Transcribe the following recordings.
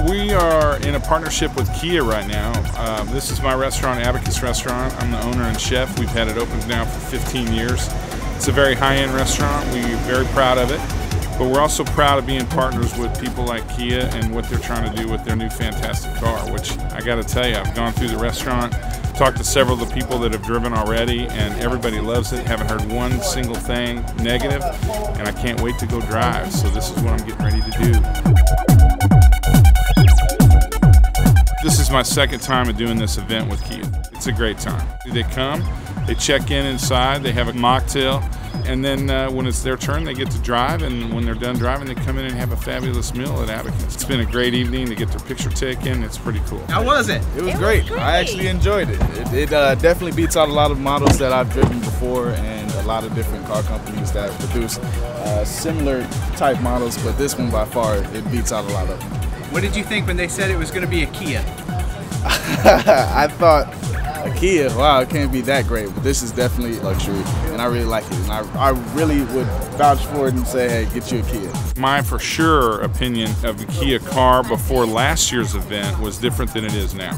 We are in a partnership with Kia right now. This is my restaurant, Abacus Restaurant. I'm the owner and chef. We've had it open now for 15 years. It's a very high-end restaurant. We're very proud of it. But we're also proud of being partners with people like Kia and what they're trying to do with their new fantastic car, which I got to tell you, I've gone through the restaurant, talked to several of the people that have driven already, and everybody loves it. Haven't heard one single thing negative, and I can't wait to go drive. So this is what I'm getting ready to do. This is my second time of doing this event with Kia. It's a great time. They come, they check in inside, they have a mocktail, and then when it's their turn, they get to drive, and when they're done driving, they come in and have a fabulous meal at Abacus. It's been a great evening. They get their picture taken. It's pretty cool. How was it? It was great. I actually enjoyed it. It definitely beats out a lot of models that I've driven before and a lot of different car companies that have produced similar type models, but this one by far, it beats out a lot of them. What did you think when they said it was going to be a Kia? I thought a Kia, wow, it can't be that great, but this is definitely luxury, and I really like it. And I really would vouch for it and say, hey, get you a Kia. My for sure opinion of the Kia car before last year's event was different than it is now.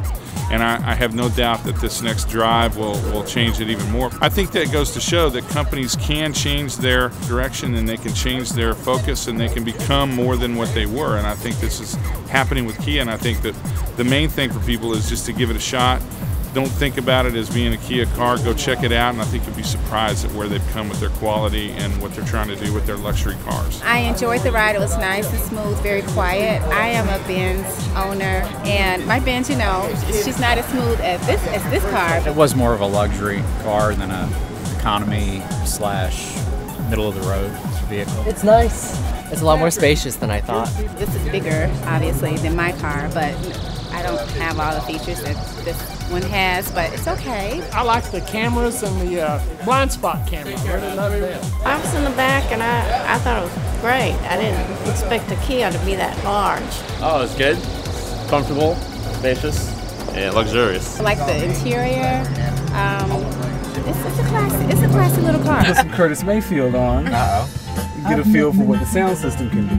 And I have no doubt that this next drive will change it even more. I think that goes to show that companies can change their direction and they can change their focus and they can become more than what they were. And I think this is happening with Kia, and I think that the main thing for people is just to give it a shot. Don't think about it as being a Kia car. Go check it out, and I think you'll be surprised at where they've come with their quality and what they're trying to do with their luxury cars. I enjoyed the ride. It was nice and smooth, very quiet. I am a Benz owner, and my Benz, you know, she's not as smooth as this car. It was more of a luxury car than a economy / middle of the road vehicle. It's nice. It's a lot more spacious than I thought. This is bigger, obviously, than my car, but I don't have all the features that this one has, but it's okay. I like the cameras and the blind spot camera. I really love them. I was in the back and I thought it was great. I didn't expect a Kia to be that large. Oh, it's good. Comfortable, spacious, and luxurious. I like the interior. It's a classy little car. Put some Curtis Mayfield on. Get a feel for what the sound system can do.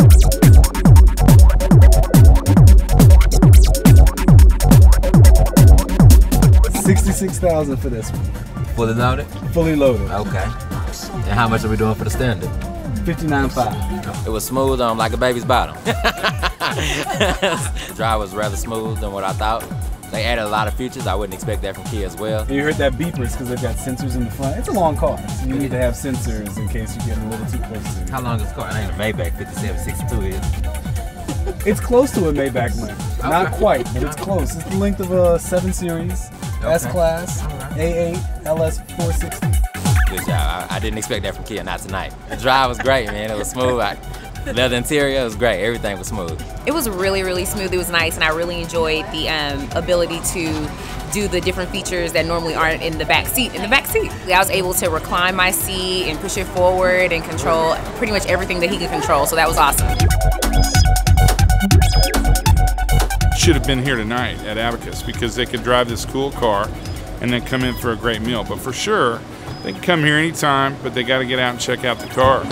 $66,000 for this one. Fully loaded? Fully loaded. Okay. And how much are we doing for the standard? $59,500. It was smooth like a baby's bottom. The drive was rather smooth than what I thought. They added a lot of features. I wouldn't expect that from Kia as well. And you heard that beepers because they've got sensors in the front. It's a long car, so you need to have sensors in case you get a little too close to it. How long is the car? It ain't a Maybach 5762 is. It's close to a Maybach length. Okay. Not quite, but it's close. It's the length of a 7 Series, okay. S-Class, A8, LS460. Good job. I didn't expect that from Kia, not tonight. The drive was great, man. It was smooth. Leather interior, it was great. Everything was smooth. It was really, really smooth. It was nice, and I really enjoyed the ability to do the different features that normally aren't in the back seat. I was able to recline my seat and push it forward and control pretty much everything that he could control, so that was awesome. Should have been here tonight at Abacus because they could drive this cool car and then come in for a great meal. But for sure, they can come here anytime, but they got to get out and check out the car.